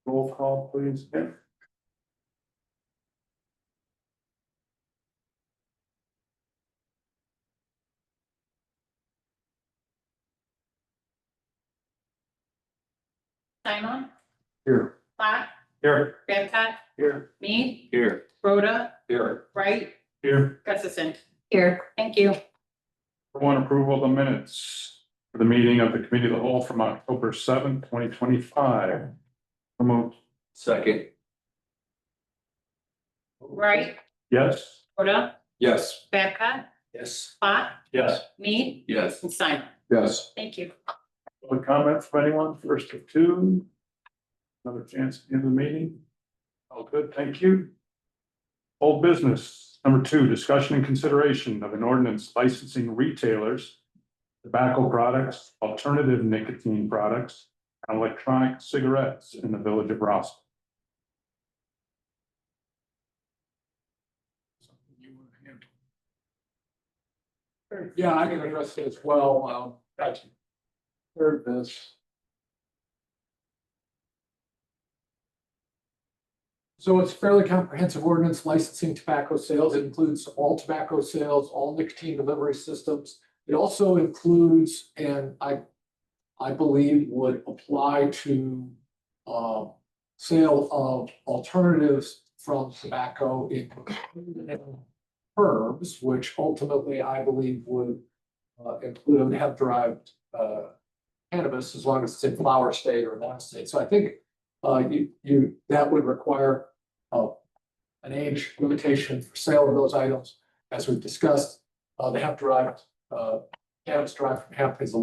Roll call, please. Yeah. Simon, Here. Platt, Here. Babcock, Here. Mead, Here. Rhoda, Here. Wright, Here. Gustafson. Here, thank you. For one, approval of the minutes for the meeting of the committee of the whole from October 7th, 2025. Moved. Second. Wright, Yes. Rhoda, Yes. Babcock, Yes. Platt, Yes. Mead, Yes. and Simon. Yes. Thank you. Public comment from anyone, first of two. Another chance at the end of the meeting. All good, thank you. Old business, number two, discussion and consideration of an ordinance licensing retailers, tobacco products, alternative nicotine products, and electronic cigarettes in the village of Rossville. Something you want to handle? Yeah, I can address it as well. Gotcha. Heard this. So it's a fairly comprehensive ordinance licensing tobacco sales. It includes all tobacco sales, all nicotine delivery systems. It also includes, and I believe would apply to sale of alternatives from tobacco in herbs, which ultimately I believe would include hemp-derived cannabis as long as it's in flower state or non state. So I think that would require an age limitation for sale of those items. As we've discussed, the hemp-derived cannabis derived from hemp has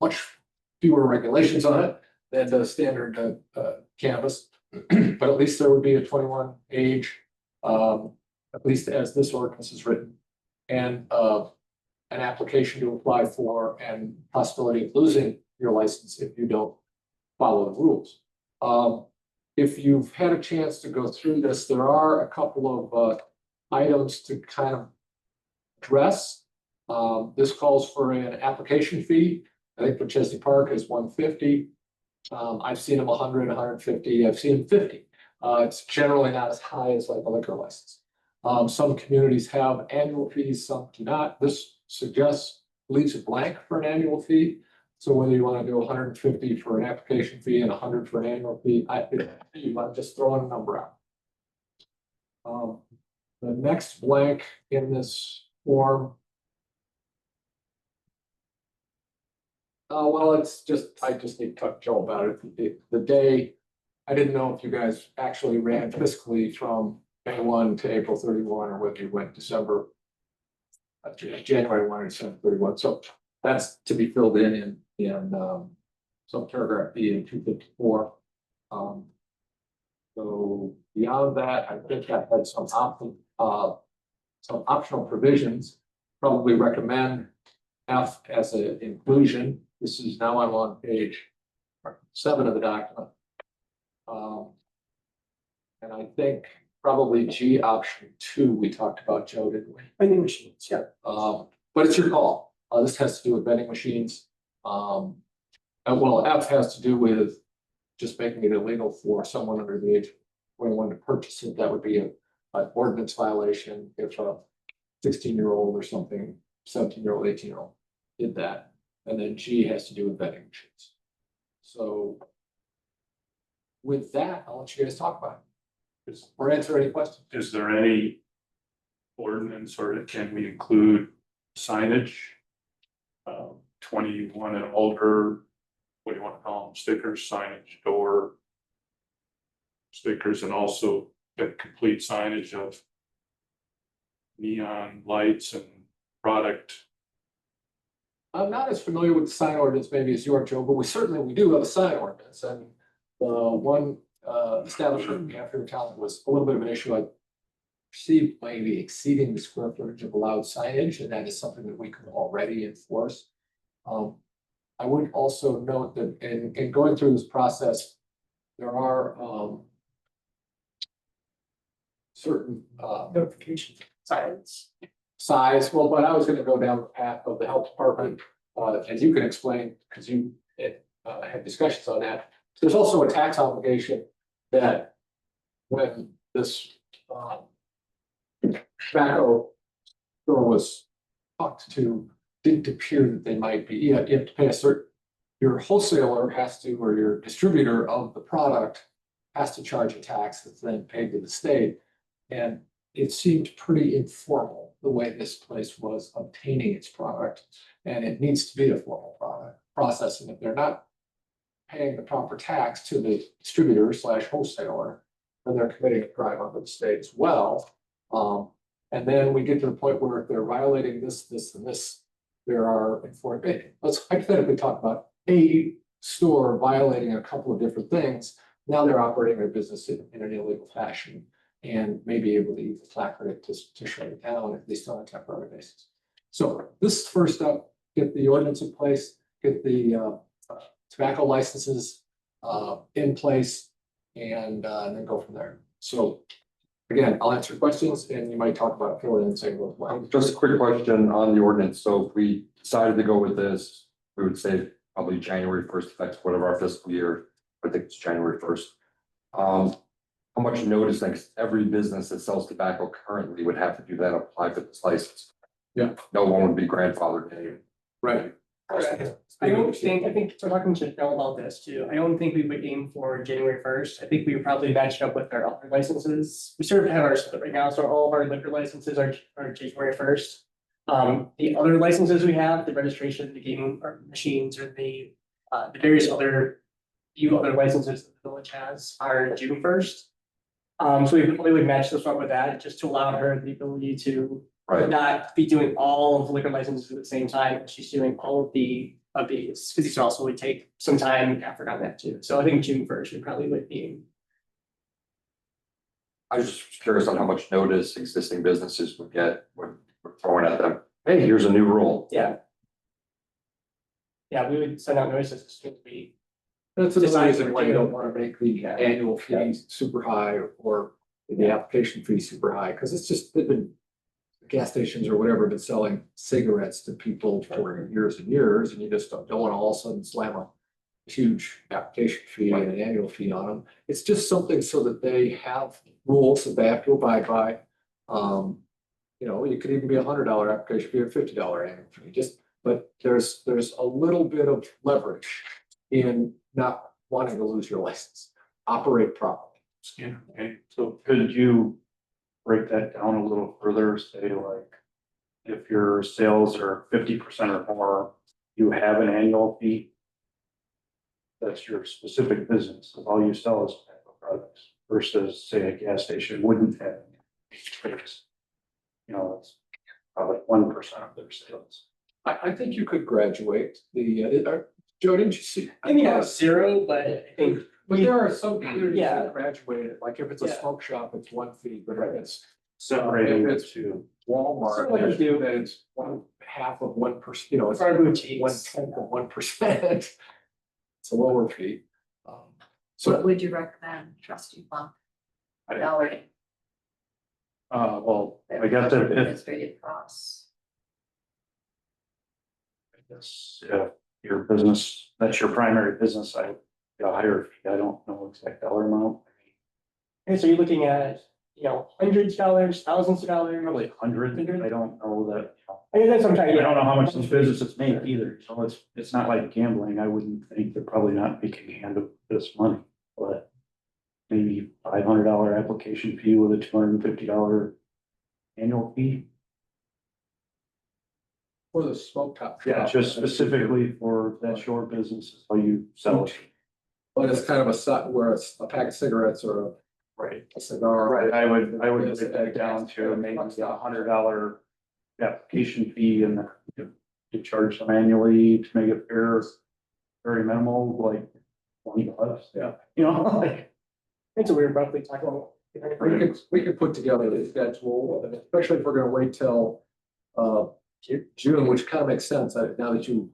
much fewer regulations on it than the standard cannabis. But at least there would be a 21 age, at least as this ordinance is written, and an application to apply for and possibility of losing your license if you don't follow the rules. If you've had a chance to go through this, there are a couple of items to kind of address. This calls for an application fee. I think for Chesney Park is $150. I've seen them 100, 150. I've seen them 50. It's generally not as high as like a liquor license. Some communities have annual fees, some do not. This leaves it blank for an annual fee. So whether you want to do 150 for an application fee and 100 for an annual fee, I'm just throwing a number out. The next blank in this form. Well, I just need to talk to Joe about it. The day, I didn't know if you guys actually ran fiscally from May 1 to April 31, or whether you went January 1 to December 31. So that's to be filled in some paragraph B in 254. So beyond that, I think I had some optional provisions. Probably recommend F as an inclusion. This is now I'm on page 7 of the document. And I think probably G option 2 we talked about, Joe, didn't we? Vending machines, yeah. But it's your call. This has to do with vending machines. And well, F has to do with just making it illegal for someone under the age of 21 to purchase it. That would be an ordinance violation if a 16-year-old or something, 17-year-old, 18-year-old did that. And then G has to do with vending machines. So with that, I'll let you guys talk about it or answer any questions. Is there any ordinance or can we include signage? 21 and older, what do you want to call them? Stickers, signage, door stickers, and also the complete signage of neon lights and product. I'm not as familiar with the sign ordinance maybe as you are, Joe, but we do have a sign ordinance, and the one establishment we have here in town was a little bit of an issue. I perceived maybe exceeding the square footage of allowed signage, and that is something that we could already enforce. I would also note that in going through this process, there are certain Notification size. Well, but I was going to go down the path of the health department, and you can explain because you had discussions on that. There's also a tax obligation that when this tobacco store was talked to, didn't appear that they might be, you have to pay a certain, your wholesaler has to, or your distributor of the product has to charge a tax that's then paid to the state. And it seemed pretty informal, the way this place was obtaining its product. And it needs to be a formal product process. And if they're not paying the proper tax to the distributor / wholesaler, then they're committing a crime under the state as well. And then we get to the point where if they're violating this, and this, there are enforcement. Let's hypothetically talk about a store violating a couple of different things. Now they're operating their business in an illegal fashion and may be able to use the placard to shut it down, at least on a temporary basis. So this is first up, get the ordinance in place, get the tobacco licenses in place, and then go from there. So again, I'll answer questions and you might talk about fill in and say, well, Just a quick question on the ordinance. So if we decided to go with this, we would say probably January 1st, effective whatever our fiscal year. I think it's January 1st. How much notice, like every business that sells tobacco currently would have to do that, apply for this license? Yeah. No one would be grandfathered in. right. I think we're talking to Bill about this too. I don't think we would aim for January 1st. I think we would probably match it up with our other licenses. We sort of have our split right now, so all of our liquor licenses are January 1st. The other licenses we have, the registration, the gaming machines, or the various other licenses that the village has are June 1st. So we probably would match this up with that, just to allow her the ability to Right. not be doing all of the liquor licenses at the same time. She's doing all of these, because these also would take some time and effort on that too. So I think June 1st we probably would be. I was just curious on how much notice existing businesses would get when we're throwing at them. Hey, here's a new rule. Yeah. Yeah, we would send out notices as soon as we. That's the Decide reason for why you June. don't want to make the annual fee super high or the application fee super high, because it's just been. Gas stations or whatever have been selling cigarettes to people for years and years, and you just don't want to all of a sudden slam a huge application fee and an annual fee on them. It's just something so that they have rules that they have to abide by. It could even be $100 application fee or $50 annual fee, but there's a little bit of leverage in not wanting to lose your license. Operate properly. Yeah, okay, so could you break that down a little further, say like, if your sales are 50% or more, you have an annual fee? That's your specific business, if all you sell is tobacco products, versus say a gas station wouldn't have. It's probably 1% of their sales. I think you could graduate Joe, didn't you see? I think that's 0, but I think. But there are some communities Yeah. that graduate it, like if it's a Yeah. smoke shop, it's one fee, but if it's Separating if it it's to, Walmart, Sort of like then you do. it's 1/2 of 1%, it's For our boutiques. 1/10 of 1%. It's a lower fee. What So would you recommend, trustee Plum? I- Valerie? well, I guess if, Administrative costs. if your business, that's your primary business, I would get a higher fee, I don't know exact dollar amount. Okay, so you're looking at, hundreds of dollars, thousands of dollars. Probably 100, I don't know that, I mean, that's what I'm trying I to get. don't know how much these businesses make either, so it's not like gambling, I wouldn't think they're probably not making hand of this money, but. Maybe $500 application fee with a $250 annual fee. for the smoke top. Yeah, shop, just specifically for that's your business, is how you sell it. But it's kind of where it's a pack of cigarettes or Right. a cigar. Right, I would break that down to maybe $100 application fee and then you charge them annually to make it fair, very minimal, like $20. Yeah. Like. It's a weird roughly talking. We could put together the schedule, and especially if we're gonna wait till June, which kind of makes sense, now that you.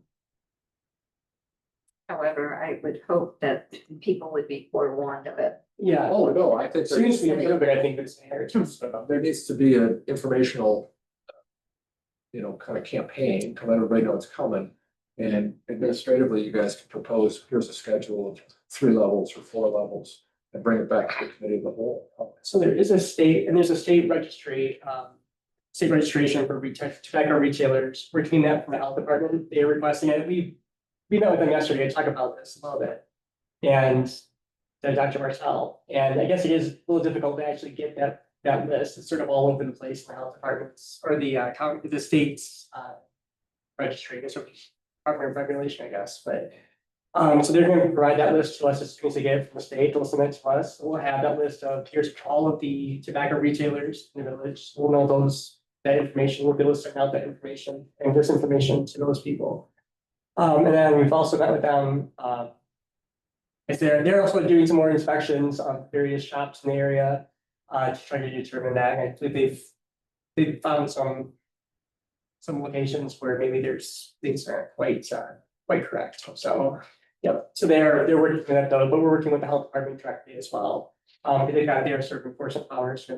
However, I would hope that people would be forewarned of it. Yeah. Oh, no, I think As soon as we approve it, I think it's fair. there needs to be an informational. Kind of campaign, to let everybody know it's coming. And administratively, you guys can propose, here's a schedule of 3 levels or 4 levels. and bring it back to the committee of the whole. So there is a state, and there's a state registry, state registration for tobacco retailers. We're getting that from the health department. They're requesting it. We met with them yesterday to talk about this a little bit. And Dr. Martel, and I guess it is a little difficult to actually get that list. It's sort of all over the place in the health departments or the state's registry, the sort of Department of Regulation, I guess, but. So they're going to provide that list to us as soon as they get it from the state. They'll send it to us. We'll have that list of here's all of the tobacco retailers in the village. We'll know that information. We'll be able to send out that information and this information to those people. And then we've also met with them. They're also doing some more inspections on various shops in the area to try to determine that. And I believe they've found some locations where maybe there's things that aren't quite correct. So. Yep, so they're working with that though, but we're working with the health department directly as well. They've got their sort of enforcement powers for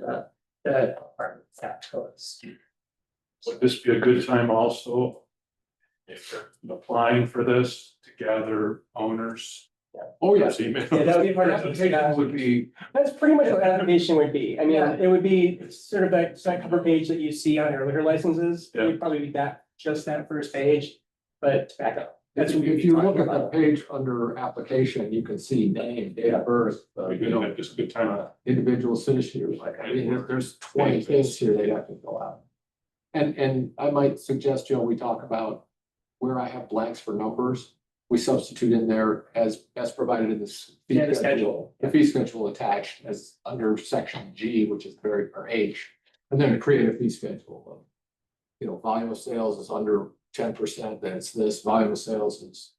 the health department staff codes. Would this be a good time also? If you're applying for this to gather owners? Oh, yes. Emails? Yeah, that would be part of Application would be, That's pretty much what that application would be. I mean, Yeah. it would be sort of that cover page that you see on your liquor licenses. It would probably be just that first page, but tobacco. That's what we'd if be you talking look at the about. page under application, you can see name, date of birth, We could have just a good time. individual citizenship, like, I mean, there's 20 things here they'd have to fill out. And I might suggest, Joe, we talk about where I have blanks for numbers, we substitute in there as provided in this. fee Yeah, the schedule. The fee schedule attached as under section G, which is or H, and then create a fee schedule. Volume of sales is under 10%, then it's this, volume of sales is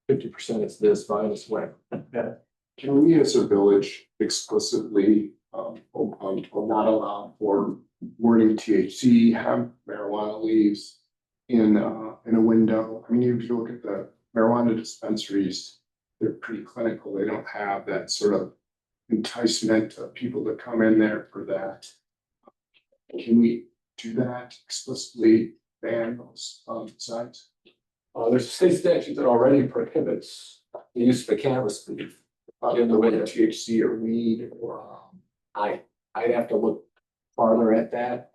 50%, it's this, volume is whatever. Can we as a village explicitly, or not allow for wording THC, have marijuana leaves in a window? I mean, if you look at the marijuana dispensaries, they're pretty clinical. They don't have that sort of enticement of people to come in there for that. Can we do that explicitly, ban those signs? There's a state statute that already prohibits the use of a cannabis leaf. In the way THC or weed or I'd have to look farther at that.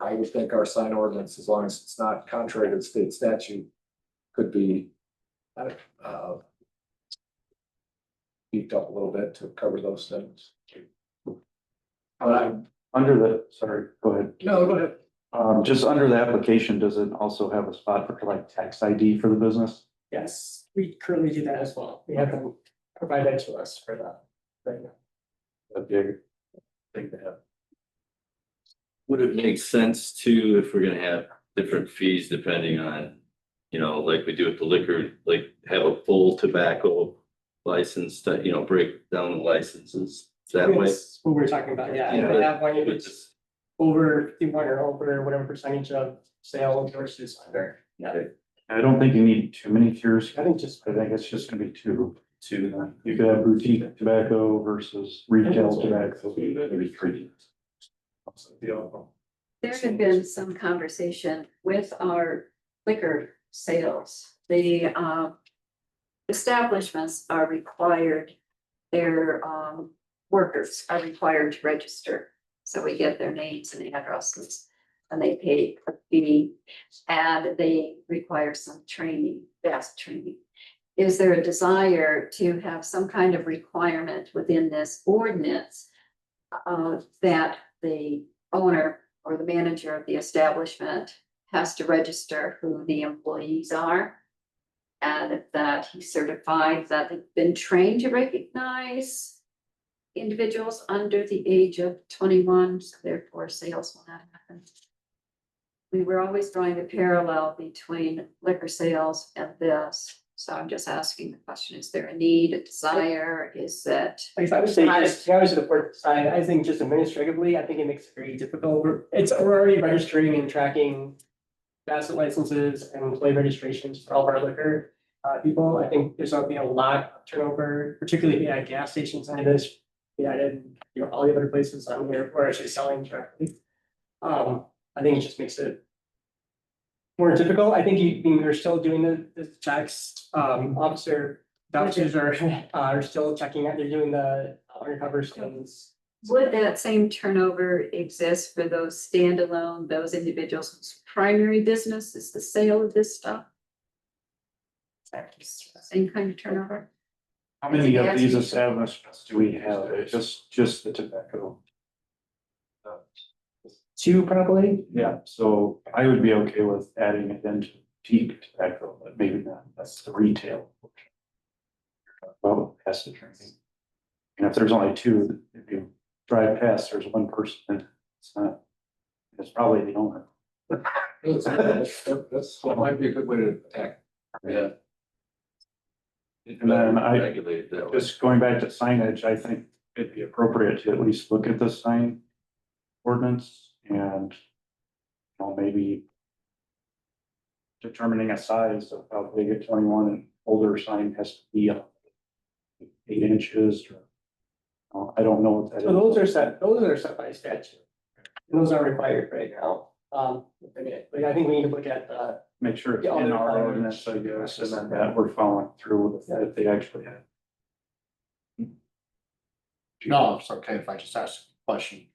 I would think our sign ordinance, as long as it's not contrary to the state statute, could be beefed up a little bit to cover those things. But Sorry, go ahead. no, go ahead. Just under the application, does it also have a spot for like tax ID for the business? Yes, we currently do that as well. We have them provide that to us for that right now. That'd be a good thing to have. would it make sense to, if we're gonna have different fees depending on, like we do with the liquor, like have a full tobacco license that, break down the licenses that way? That's what we're talking about, yeah. Yeah, They have one if But it's just- over 51 or over whatever percentage of sale versus under. Yeah, I don't think you need too many tiers. I think just. I think it's just gonna be two. You could have boutique tobacco versus retail tobacco, maybe three. There had been some conversation with our liquor sales. The establishments are required, their workers are required to register. So we get their names and addresses and they pay a fee and they require some training, vast training. Is there a desire to have some kind of requirement within this ordinance that the owner or the manager of the establishment has to register who the employees are? And that he's certified that they've been trained to recognize individuals under the age of 21, so therefore sales will not happen. We were always drawing the parallel between liquor sales and this. So I'm just asking the question, is there a need, a desire, is that? Like I would say, just, I was to the port side, I think just administratively, I think it makes it very difficult. We're already registering and tracking asset licenses and employee registrations for all of our liquor people. I think there's gonna be a lot of turnover, particularly if you add gas stations into this. We added, all the other places on here, we're actually selling directly. I think it just makes it more difficult. I think you're still doing the checks, officers are still checking out, they're doing the undercover skins. Would that same turnover exist for those standalone, those individuals whose primary business is the sale of this stuff? Same kind of turnover? How many of these establishments do we have? Just the tobacco? Two probably. Yeah, so I would be okay with adding it into peak tobacco, but maybe not, that's the retail. Well, past the drinking. And if there's only two, if you drive past, there's one person, and it's probably the owner. That might be a good way to attack. Yeah. And then I- Regulate that way. Just going back to signage, I think it'd be appropriate to at least look at the sign ordinance and, maybe determining a size of how big a 21 and older sign has to be, 8 inches or, I don't know what that So is. those are set by statute. And those are required right now. I think we need to look at Make sure it's Yeah, in our other ordinance, I guess, and then that we're following through with that if they actually have. No, it's okay if I just ask a question.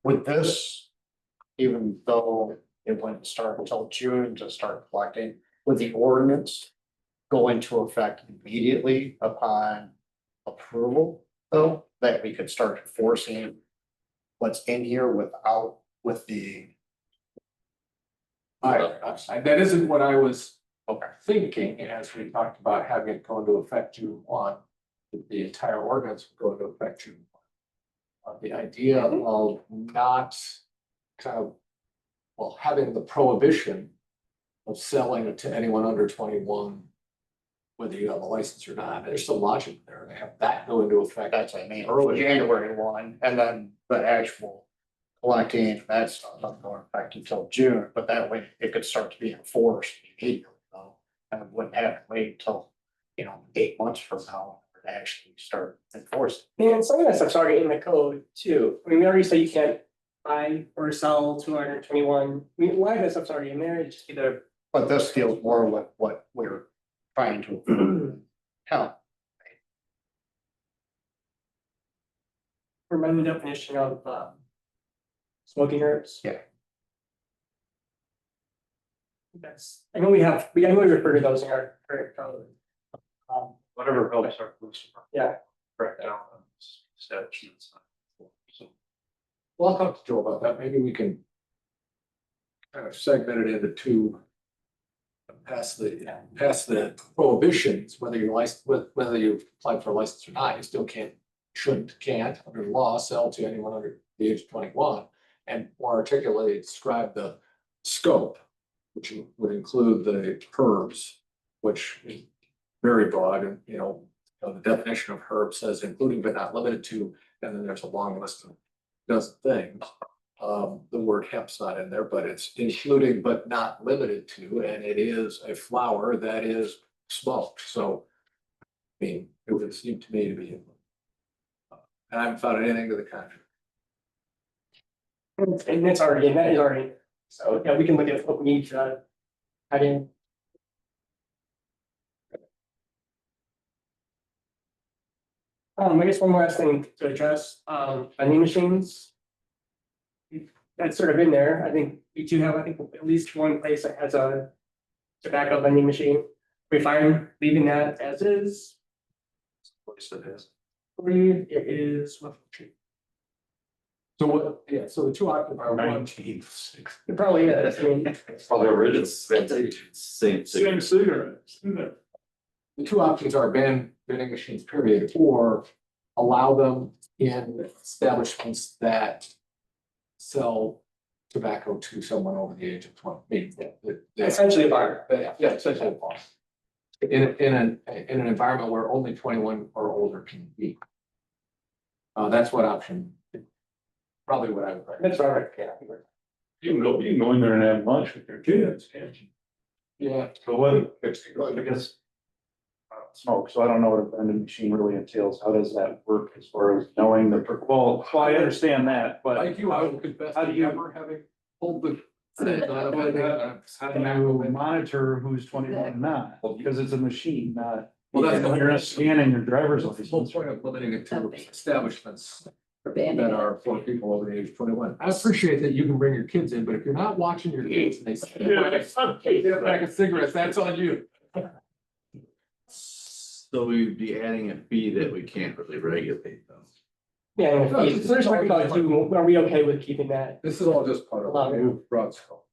With this, even though it wouldn't start until June to start collecting, would the ordinance go into effect immediately upon approval, though, that we could start enforcing what's in here with the, That isn't what I was thinking as we talked about having it go into effect June 1. The entire ordinance would go into effect June 1. The idea of not kind of, well, having the prohibition of selling it to anyone under 21, whether you have a license or not, there's some logic there to have that go into effect. that's what I mean, Early. January 1, and then the actual collecting, that stuff doesn't go into effect until June, but that way it could start to be enforced immediately, though. And we wouldn't have to wait till, 8 months from now to actually start enforcing. And some of that stuff's already in the code too. I mean, we already say you can't buy or sell 221. I mean, why that stuff's already in there? It's just either. But this deals more with what we're trying to help. Remind the definition of smoking herbs. Yeah. I know we refer to those in our current code. Whatever helps our police. Yeah. Correct down on statutes. So, Well, I'll talk to Joe about that. Maybe we can kind of segment it into two. Past the prohibitions, whether you're licensed, whether you've applied for a license or not, you still can't under the law sell to anyone under the age of 21. And more articulately describe the scope, which would include the herbs, which is very broad, and the definition of herb says including but not limited to, and then there's a long list of dozen things. The word hemp's not in there, but it's including but not limited to, and it is a flower that is smoked, so. I mean, it would seem to me to be. And I haven't found anything to the contrary. And it's already, and that is already, so yeah, we can look at what we need to add in. I guess one last thing to address, vending machines. That's sort of in there. I think we do have, at least one place that has a tobacco vending machine. We fine leaving that as is. place it is. It is. So what, yeah, so the two occupier one, 19. It probably is. I mean, Probably original. Same. Same cigarettes. the two options are ban vending machines, period, or allow them in establishments that sell tobacco to someone over the age of 20. essentially a bar. Yeah, essentially a bar. In an environment where only 21 or older can be. That's what option. Probably what I would recommend. That's all right. Yeah. You can go in there and have lunch with your kids, can't you? Yeah. So what, I guess. Smoke, so I don't know what a vending machine really entails. How does that work as far as knowing well, I understand that, but. Like you, I will confess, How do you- ever having pulled the. How do you monitor who's 21 and not? Because it's a machine, not, Well, that's the You're not scanning your driver's whole license. point of limiting it to establishments For banning that it. are for people over the age of 21. I appreciate that you can bring your kids in, but if you're not watching your kids and they sit a pack of cigarettes, that's on you. So we'd be adding a fee that we can't really regulate though. Yeah, so there's talking about too, are we okay with keeping that? This is all just part of the new broad scope.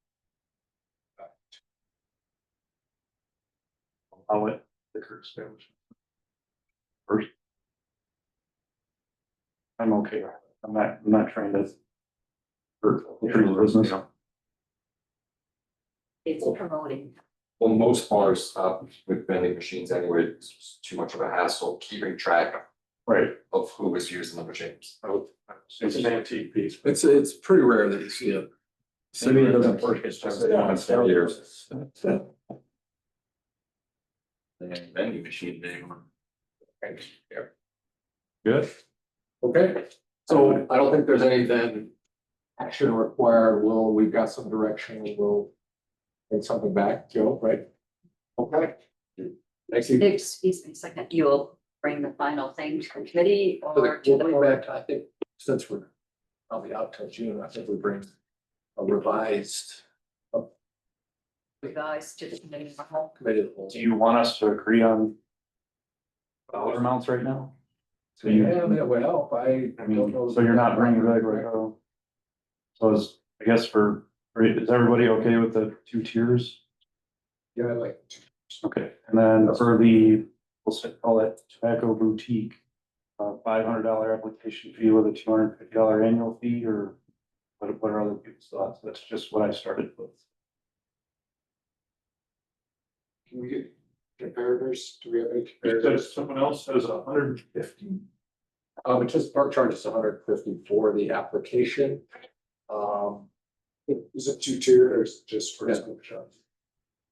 Allow it, liquor establishment. First. I'm okay with it. I'm not trying to. Hurt your business. It's promoting. Well, most bars stop with vending machines anyway, it's too much of a hassle keeping track Right. of who was using the machines. It's an antique piece. It's pretty rare that you see a. City doesn't work, it's just once every years. They ain't vending machine anymore. Good. Okay, so I don't think there's anything action required. We've got some direction. We'll take something back, Joe, right? Okay. Thanks. You. Excuse me a second, you'll bring the final thing to the committee or We'll to bring the back, I think, since we're probably out till June, I think we bring a revised revised to the committee of the whole. committee of the whole. Do you want us to agree on dollar amounts right now? So you, Yeah, that would help. I I don't mean, know. so you're not bringing it back right now? So is, I guess is everybody okay with the 2 tiers? Yeah, I like. Okay, and then for the, call it tobacco boutique, $500 application fee with a $250 annual fee, or what are other people's thoughts? That's just what I started with. Can we get comparators? Do we have any Because comparators? someone else says 150. It just park charges $150 for the application. Is it 2-tiered or is it just for Yeah. smoke shops?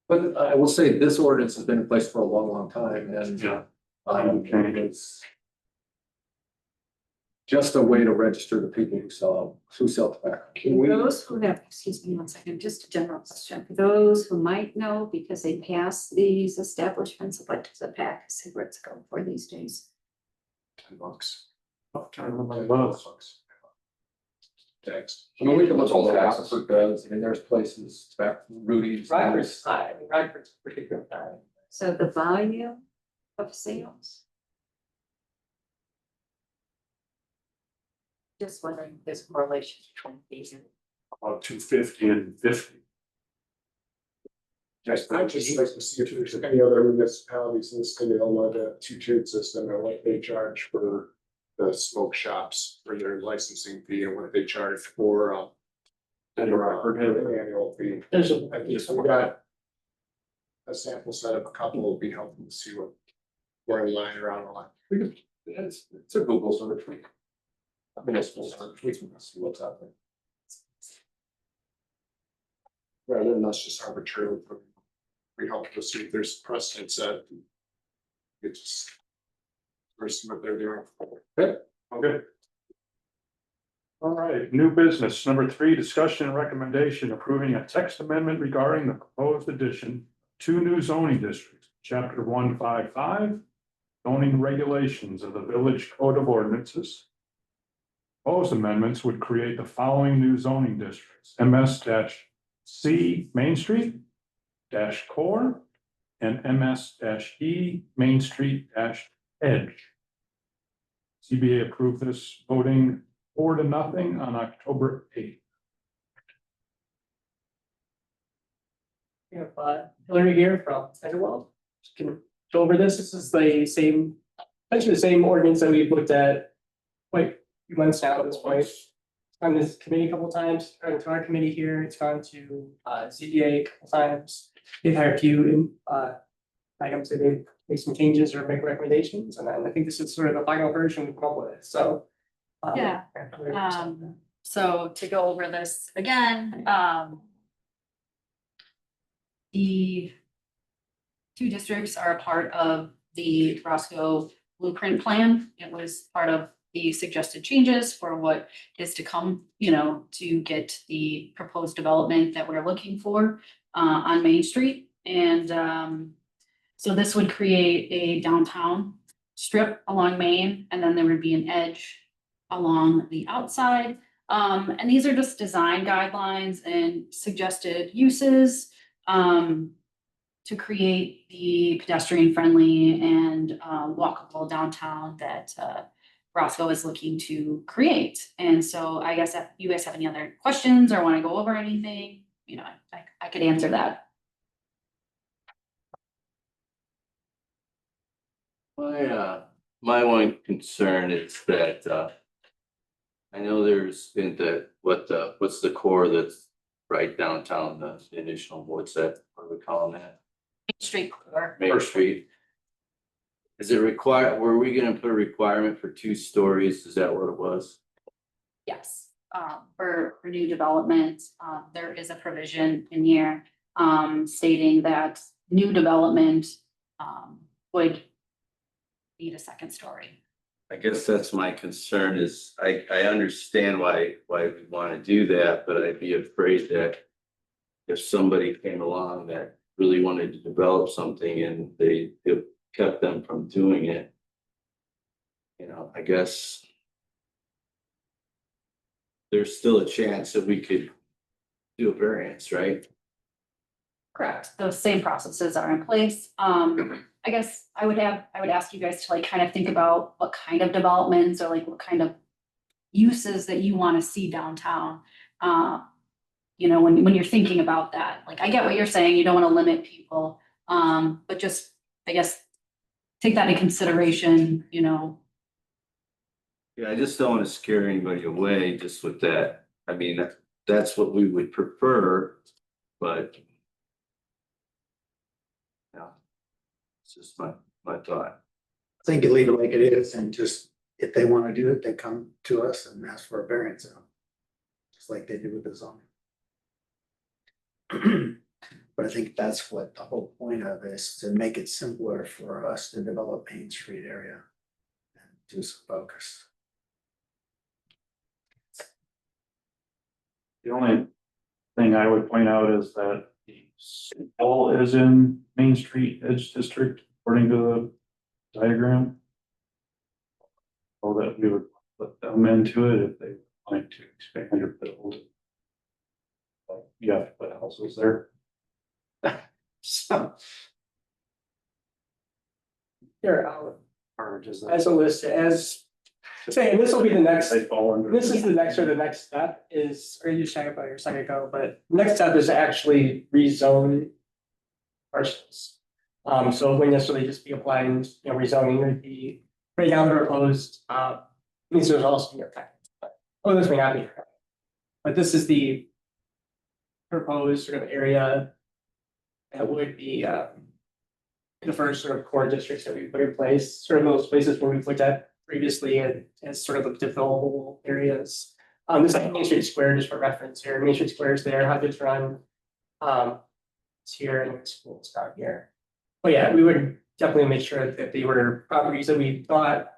But I will say this ordinance has been in place for a long, long time and Yeah. Okay. It's just a way to register the people who sell tobacco. Can we, Those who have, excuse me one second, just a general question, for those who might know, because they pass these establishments, what does a pack of cigarettes go for these days? $10? $10. Thanks. I mean, we can look It's all at taxes. Rockford does, I mean, there's places, tobacco, Rudy's. Rockford's high, Rockford's particularly high. So the volume of sales? Just wondering if there's a correlation between these. About 250 and 50. I'd just like to see if there's any other municipalities in the state of Illinois that have 2-tiered system and what they charge for the smoke shops for their licensing fee and what they charge for their annual fee. There's a. I guess we got a sample set of a couple would be helpful to see what we're in line around a lot. It's a Google search. A municipal search, we can see what's out there. Rather than us just arbitrarily, we help to see if there's precedent set. It's just. Versus what they're doing. Okay. All right, new business. Number 3, discussion and recommendation approving a text amendment regarding the proposed addition, 2 new zoning districts, chapter 155. Zoning regulations of the village code of ordinances. Proposed amendments would create the following new zoning districts: MS-C Main Street, -Core, and MS-E Main Street Edge. CBA approved this voting 4-0 on October 8th. We have Hillary here from Edgewell. Can go over this. This is the same, essentially the same ordinance that we've looked at quite a few months now at this point. On this committee a couple of times, gone to our committee here, it's gone to ZBA a couple times. They've had a few items that they make some changes or make recommendations, and then I think this is sort of the final version we come up with, so. Yeah. So to go over this again, the 2 districts are a part of the Roscoe Blueprint Plan. It was part of the suggested changes for what is to come, to get the proposed development that we're looking for on Main Street. And So this would create a downtown strip along Main, and then there would be an edge along the outside. And these are just design guidelines and suggested uses, to create the pedestrian friendly and, walkable downtown that, Roscoe is looking to create. And so I guess if you guys have any other questions or want to go over anything, you know, I could answer that. My one concern is that, I know there's been what's the core that's right downtown, the initial, what's that, what are we calling that? Street core. Main Street. Is it required, were we gonna put a requirement for 2 stories? Is that what it was? Yes, for new development, there is a provision in here, stating that new development, would need a second story. I guess that's my concern is I understand why we wanna do that, but I'd be afraid that if somebody came along that really wanted to develop something and it kept them from doing it, you know, I guess there's still a chance that we could do a variance, right? Correct, those same processes are in place. I guess I would ask you guys to like kind of think about what kind of developments or like what kind of uses that you want to see downtown. You know, when you're thinking about that, like I get what you're saying, you don't want to limit people, but just, I guess, take that into consideration, you know. Yeah, I just don't wanna scare anybody away just with that. I mean, that's what we would prefer, but yeah, it's just my thought. I think you leave it like it is and just, if they wanna do it, they come to us and ask for a variance. Just like they do with the zoning. But I think that's what the whole point of this, to make it simpler for us to develop Main Street area. And do some focus. The only thing I would point out is that the school is in Main Street Edge District, according to the diagram. So that we would put them into it if they wanted to expand or build. But you have to put houses there. So, Here, Or just as a list, as, saying this will be the next. they fall under. This is the next step is, or you just talked about your second ago, but next step is to actually rezone parcels. So it wouldn't necessarily just be applying, you know, rezoning would be right now the proposed, means there's also your effect. Oh, this may not be. But this is the proposed sort of area that would be, the first sort of core districts that we put in place, sort of those places where we've looked at previously and as sort of the developable areas. This is Main Street Square, just for reference here. Main Street Square is there, Hodges Run. It's here and schools down here. But yeah, we would definitely make sure that they were properties that we thought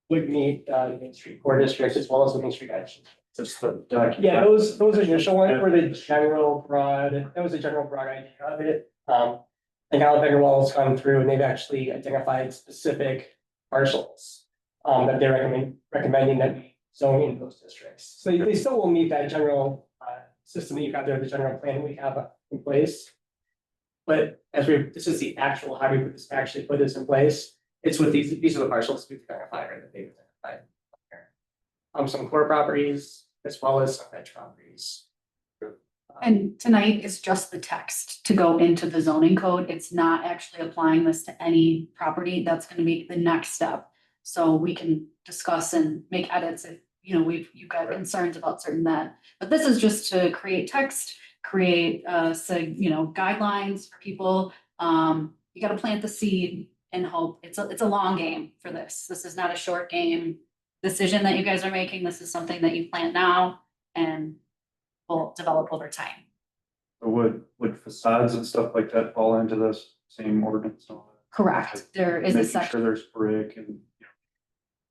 would meet the Main Street core districts as well as the Main Street Edge. Just the document. Yeah, those initial ones were the general broad, that was the general broad idea of it. And now Beckerwell's gone through and they've actually identified specific parcels. That they're recommending that we zone in those districts. So they still will meet that general system that you got there, the general plan we have in place. But this is the actual, how we actually put this in place. It's with these are the parcels we've identified or that they've identified here. Some core properties as well as some edge properties. And tonight is just the text to go into the zoning code. It's not actually applying this to any property. That's gonna be the next step. So we can discuss and make edits if, you know, you've got concerns about certain that. But this is just to create text, create, you know, guidelines for people. You gotta plant the seed and hope. It's a long game for this. This is not a short game decision that you guys are making. This is something that you plant now and will develop over time. Would facades and stuff like that fall into this same ordinance? and all that? Correct. There is a Making section. sure there's brick and.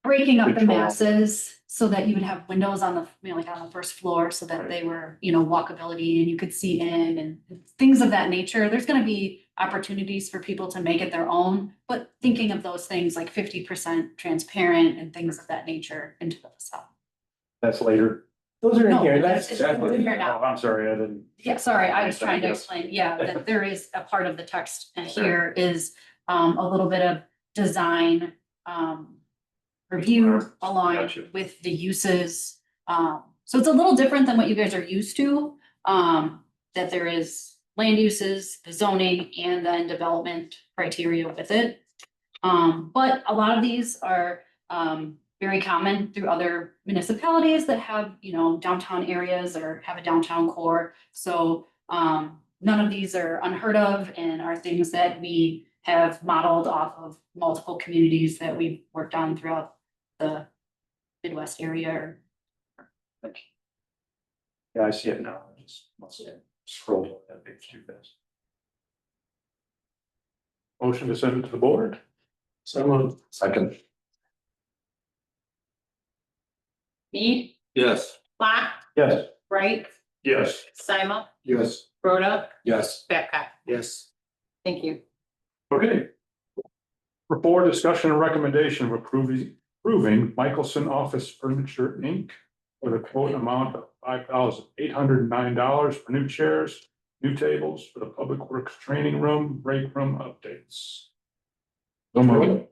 Breaking up the Control. masses so that you would have windows on the, you know, like on the first floor so that they were, you know, walkability and you could see in and things of that nature. There's gonna be opportunities for people to make it their own, but thinking of those things like 50% transparent and things of that nature into the facade. That's later. Those are in No, here, that's, that's. it's in here Oh, now. I'm sorry, I didn't. Yeah, sorry, I was Makes sense, trying to yes. explain, yeah, that there is a part of the text and Sure. here is a little bit of design review aligned Gotcha. with the uses. So it's a little different than what you guys are used to, that there is land uses, the zoning, and then development criteria with it. But a lot of these are very common through other municipalities that have, you know, downtown areas or have a downtown core. So none of these are unheard of and are things that we have modeled off of multiple communities that we've worked on throughout the Midwest area. Yeah, I see it now. I just must have scrolled on that page too fast. Motion to send it to the board. Second, Mead, Yes. Lot, Yes. Wright, Yes. Simon, Yes. Rhoda, yes, Babcock. Yes. Thank you. Okay. For discussion and recommendation of approving Michelson Office Furniture, Inc. with a quote amount of $5,809 for new chairs, new tables for the Public Works Training Room, break room updates. So moved.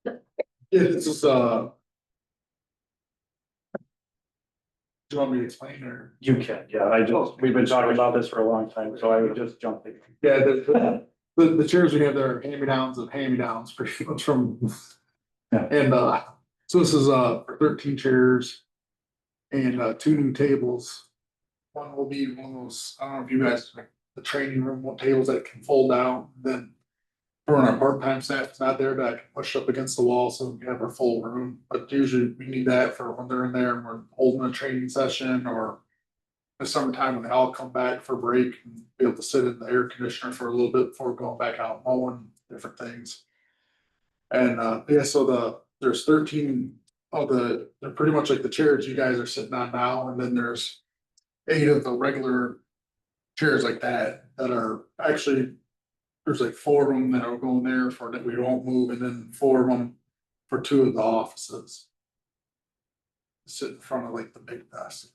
Yeah, this is, do you want me to explain or? You can, yeah, we've been talking about this for a long time, so I would just jump in. Yeah, the chairs we have there are hand-me-downs of hand-me-downs pretty much from. Yeah. And, so this is, 13 chairs. And, 2 new tables. One will be one of those, I don't know if you guys, like, the training room tables that can fold down, then. For our part-time staff, it's not there, but I can push up against the wall, so we have our full room, but usually we need that for when they're in there and we're holding a training session or. The summertime when they all come back for break and be able to sit in the air conditioner for a little bit before going back out mowing, different things. And yeah, so there's 13 of they're pretty much like the chairs you guys are sitting on now, and then there's 8 of the regular chairs like that are actually, there's like 4 of them that are going there for that we won't move, and then 4 of them for 2 of the offices. Sit in front of like the big desk.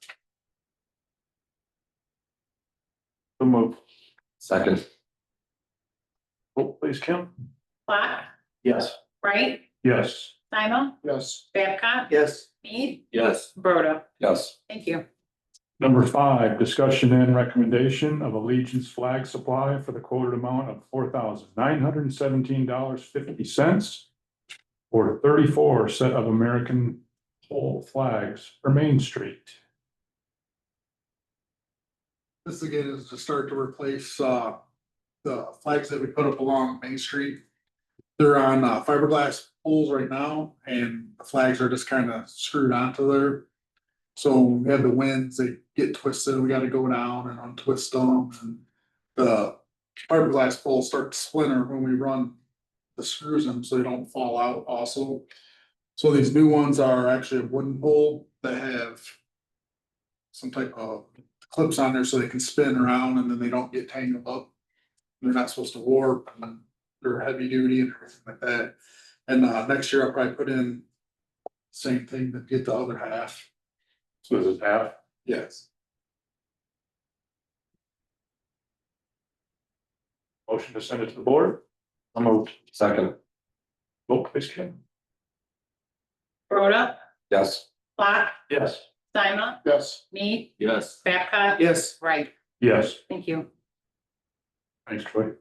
So moved. second, Vote please, Kim. Lot, Yes. Wright, Yes. Simon, Yes. Babcock. Yes. Mead, Yes. Rhoda. yes, Thank you. Number 5, discussion and recommendation of Allegiance flag supply for the quoted amount of $4,917.50 for 34 set of American pole flags for Main Street. This again is to start to replace the flags that we put up along Main Street. They're on fiberglass poles right now, and the flags are just kind of screwed onto there. So we have the winds, they get twisted, we gotta go down and untwist them, and the fiberglass poles start to splinter when we run the screws in, so they don't fall out also. So these new ones are actually a wooden pole that have some type of clips on there so they can spin around and then they don't get tangled up. They're not supposed to warp, and they're heavy duty and everything like that. And next year I'll probably put in same thing to get the other half. So this is half. Yes. Motion to send it to the board. So moved. second, Vote please, Kim. Rhoda, yes, Lot, Yes. Simon, Yes. Mead, Yes. Babcock. Yes. Wright. Yes. Thank you. Thanks, Troy.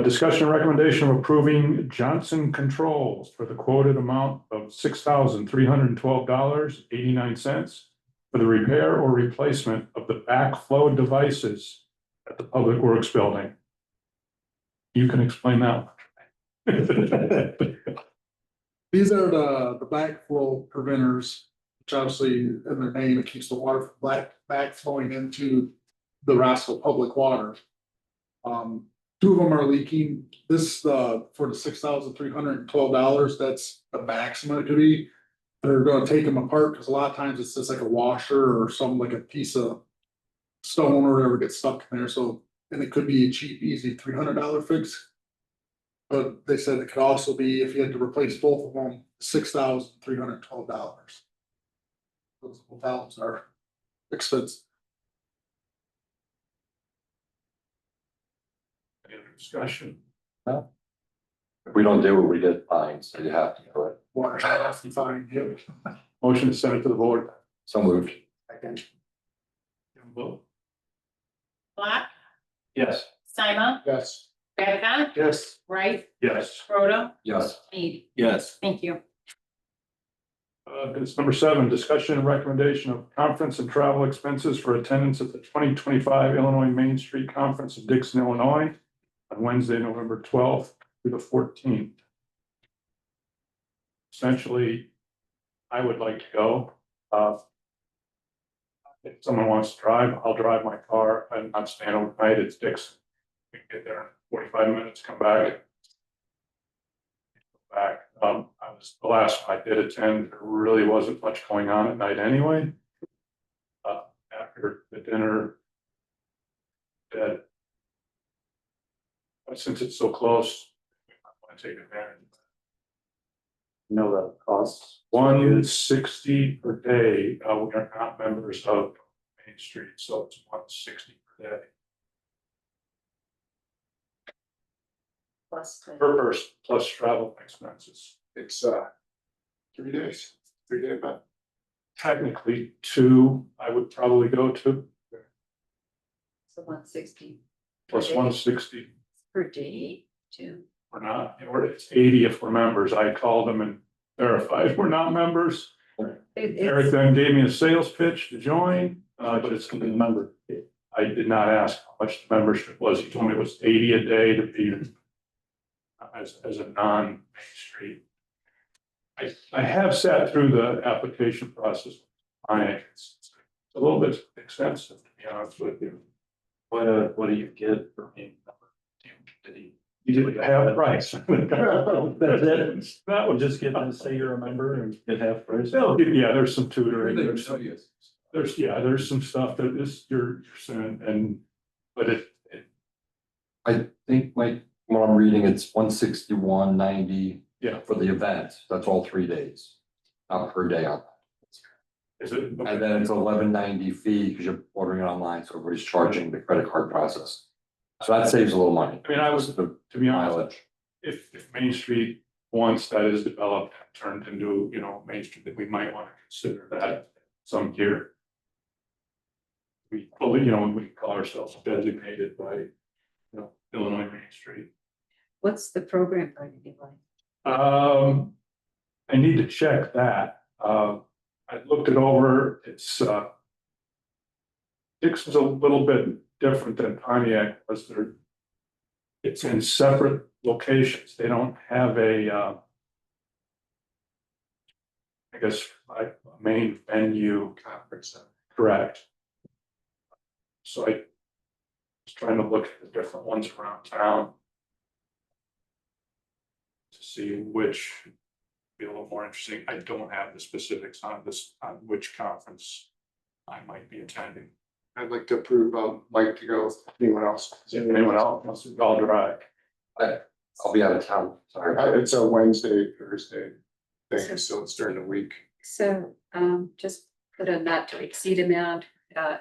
Discussion and recommendation of approving Johnson Controls for the quoted amount of $6,312.89 for the repair or replacement of the backflow devices at the Public Works Building. You can explain that. These are the backflow preventers, which obviously in their name, it keeps the water from backflowing into the Roscoe public water. 2 of them are leaking. This, for the $6,312, that's the maximum it could be. They're gonna take them apart, because a lot of times it's just like a washer or some like a piece of stone or whatever gets stuck in there, so and it could be a cheap, easy $300 fix. But they said it could also be, if you had to replace both of them, $6,312. Those valves are expensive. Any other discussion? If we don't do it, we get fined, so you have to do it. Water's not fine, yeah. Motion to send it to the board. So moved. Second. Vote. Black, Yes. Simon, Yes. Babcock, Yes. Wright, Yes. Rhoda, Yes. Mead. Yes. Thank you. It's number 7, discussion and recommendation of conference and travel expenses for attendance at the 2025 Illinois Main Street Conference in Dixon, Illinois on Wednesday, November 12th through the 14th. Essentially, I would like to go. If someone wants to drive, I'll drive my car and I'm staying overnight. It's Dixon. We can get there in 45 minutes, come back. The last one I did attend, there really wasn't much going on at night anyway. After the dinner. That. But since it's so close, I want to take advantage. You know the costs. 160 per day, we are not members of Main Street, so it's 160 per day. Plus the Per person, plus travel expenses. It's 3 days, 3 day event. Technically, 2, I would probably go to, so 160 plus 160. per day too. We're not, or it's 80 if we're members. I called them and verified we're not members. Eric It's, then gave me a sales pitch to join, but it's gonna be a member. I did not ask how much the membership was. He told me it was 80 a day to be as a non-Main Street. I have sat through the application process. It's a little bit expensive, to be honest with you. What do you get for being? Did he? You did half price. That's it. That We'll was just get to say you're a member and get half price. yeah, there's some tutoring. There's some stuff that is, you're saying, and, but it, I think when I'm reading, it's 161.90 yeah, for the event. That's all 3 days. Not per day out. is it? And then it's 11.90 fee because you're ordering it online, so everybody's charging the credit card process. So that saves a little money. I mean, I was, The to be honest, mileage. if Main Street, once that is developed, turned into, Main Street, that we might want to consider that some year. We, well, we call ourselves designated by, Illinois Main Street. what's the program going to be like? I need to check that. I looked it over. It's, Dixon's a little bit different than Pontiac, because it's in separate locations. They don't have a, I guess, like a main venue conference center. Correct. So I was trying to look at the different ones around town to see which would be a little more interesting. I don't have the specifics on this, on which conference I might be attending. I'd like to approve Mike to go. Anyone else? Anyone else wants to call drive? I'll be out of town, sorry. It's a Wednesday, Thursday thing, so it's during the week. So, just put a not to exceed amount,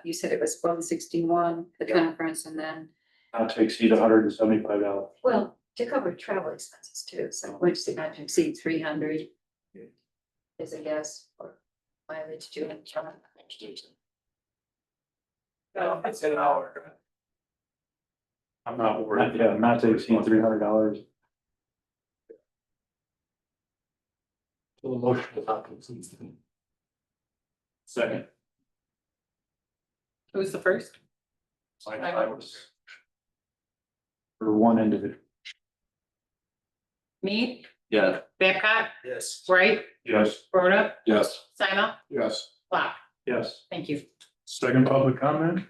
you said it was 161, the conference, and then, Not to exceed $175. well, to cover travel expenses too, so which is not to exceed 300. Is a guess, or mileage to and from. It's an hour. I'm not worried. Yeah, not to exceed $300. So the motion is not complete. Second. Who's the first? I was. For one individual. Mead, Yeah. Babcock, Yes. Wright, Yes. Rhoda, Yes. Simon, Yes. Black. Yes. Thank you. Second public comment?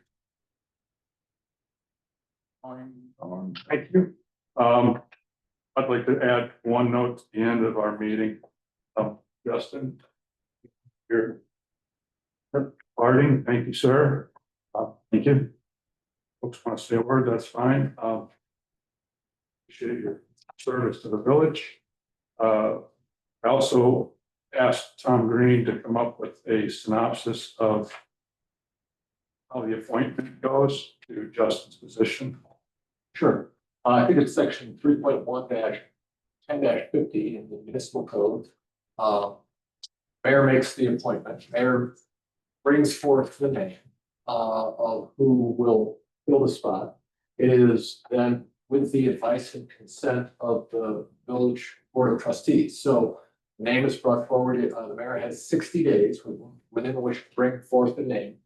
Thank you. I'd like to add one note to the end of our meeting. Justin. Here. Harding, thank you, sir. Thank you. folks want to say a word, that's fine. Appreciate your service to the village. I also asked Tom Green to come up with a synopsis of how the appointment goes to Justin's position. Sure. I think it's section 3.1-10-50 in the municipal code. Mayor makes the appointment, mayor brings forth the name of who will fill the spot. It is then with the advice and consent of the village board of trustees. So name is brought forward, the mayor has 60 days within which to bring forth the name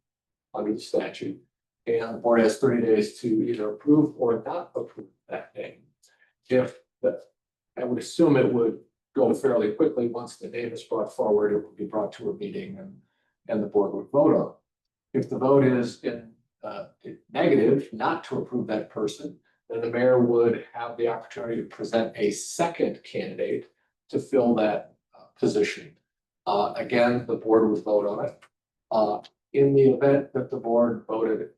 under the statute. And the board has 30 days to either approve or not approve that name. If the, I would assume it would go fairly quickly. Once the name is brought forward, it would be brought to a meeting and the board would vote on it. If the vote is in negative, not to approve that person, then the mayor would have the opportunity to present a second candidate to fill that position. Again, the board would vote on it. In the event that the board voted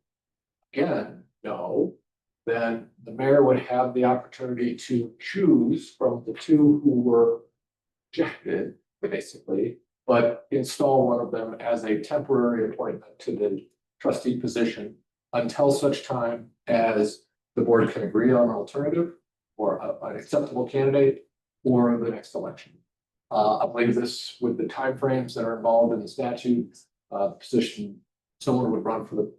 again, no, then the mayor would have the opportunity to choose from the two who were rejected, basically, but install one of them as a temporary appointment to the trustee position until such time as the board can agree on an alternative or an acceptable candidate or the next election. I believe this, with the timeframes that are involved in the statute, position, someone would run for the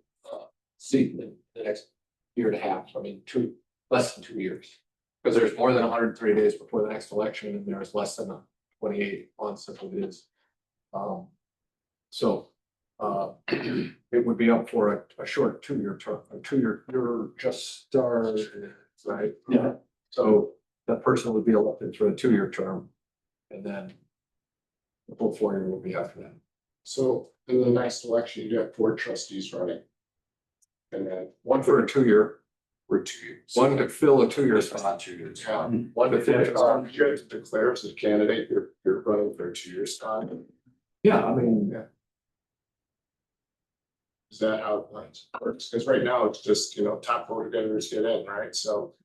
seat in the next year and a half. I mean, less than 2 years. Because there's more than 103 days before the next election, and there's less than 28 months, I believe it is. It would be up for a short 2-year term, you're just started, right? Yeah. So that person would be elected for a 2-year term, and then the full 4-year will be after that. So in the next election, you have 4 trustees running. And then One for a 2-year, we're 2 years. one to fill a 2-year spot. Yeah. One to finish. You have to declare as a candidate, you're running for a 2-year time. Yeah, I mean, Is that how it works? Because right now it's just, top voter getters get in, right? So.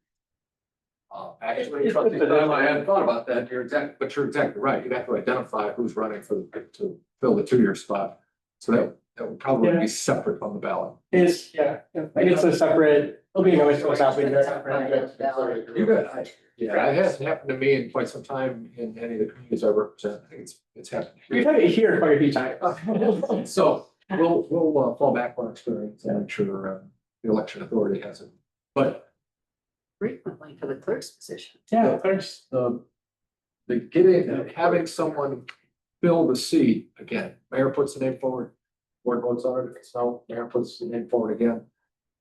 Actually, trustee Crum, I hadn't thought about that, you're exactly right, you'd have to identify who's running to fill the 2-year spot. So that would probably be separate on the ballot. It's, like it's a separate, it'll be noticed what's happening there. You got, yeah, it hasn't happened to me in quite some time in any of the communities I represent, I think it's happened. We've had it here quite a few times. So we'll fall back on experience and make sure the election authority has it, but Frequently for the clerk's position. Yeah, clerks. having someone fill the seat, again, mayor puts the name forward, board votes on it, if it's no, mayor puts the name forward again,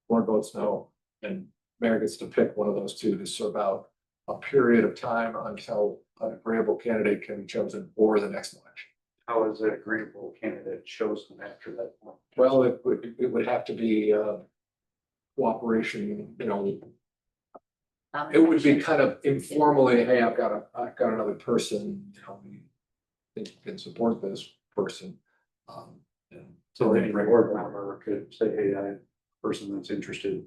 board votes no, and mayor gets to pick one of those two to serve out a period of time until an agreeable candidate can be chosen for the next election. How is that agreeable candidate chosen after that point? Well, it would have to be cooperation, it would be kind of informally, hey, I've got another person, we think you can support this person. So any board member could say, hey, I have a person that's interested.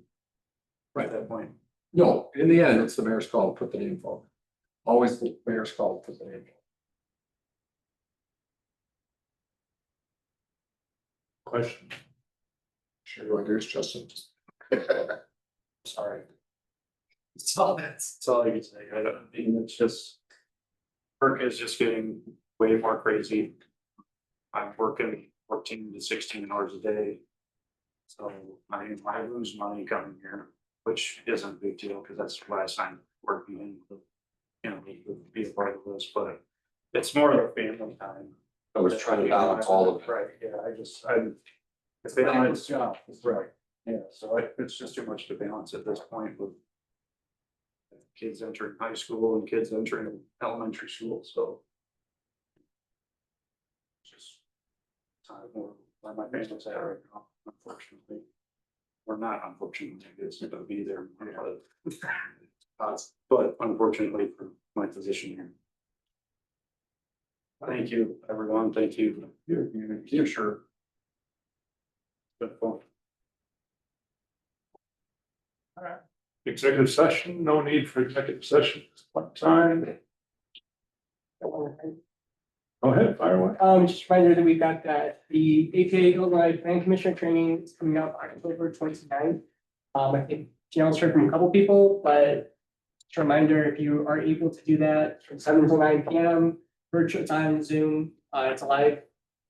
Right. At that point. No, in the end, it's the mayor's call to put the name forward. Always the mayor's call to put the name forward. Question. Sure, you want to do is Justin. Sorry. That's all That's all I can say. I mean, it's just. Work is just getting way more crazy. I'm working 14 to 16 hours a day. So I lose money coming here, which isn't a big deal because that's why I signed working in, be a part of this, but it's more of a family time. I was trying to balance all of it. Right, yeah, if they don't, it's job, right, yeah, so it's just too much to balance at this point with. Kids entering high school and kids entering elementary school, so. Just. Time where my family's at right now, unfortunately. Or not unfortunately, it's gonna be there, but unfortunately for my position here. Thank you, everyone, thank you. You're sure. But. Executive session, no need for executive session at this point in time. Go ahead, fire away. Just a reminder that we've got that, the APA Illinois Plan Commissioner training is coming up October 29th. I think Janelle's heard from a couple people, but just a reminder, if you are able to do that from 7 to 9 PM, virtual time Zoom, it's a live,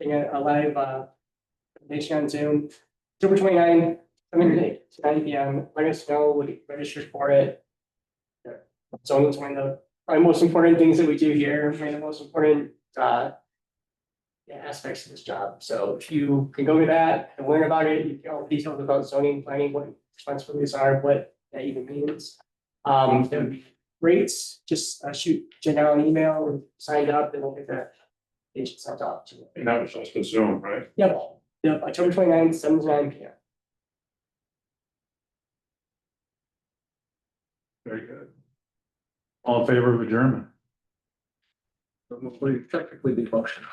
presentation on Zoom. October 29th, 7 to 9 PM, let us know, we'll get registered for it. So it's one of the probably most important things that we do here, one of the most important aspects of this job. So if you can go to that and learn about it, you get all the details about zoning, planning, what responsibilities are, what that even means. That would be great. Just shoot Janelle an email, sign up, and we'll get the agent sent off to you. And that was just a Zoom, right? Yep, October 29th, 7 to 9 PM. Very good. All in favor of adjournment? Technically, the motion.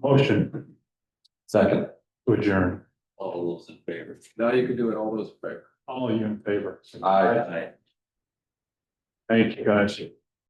Motion Second. to adjourn. All those in favor? Now you can do it all those in favor. All of you in favor? Aye. Thank you, guys.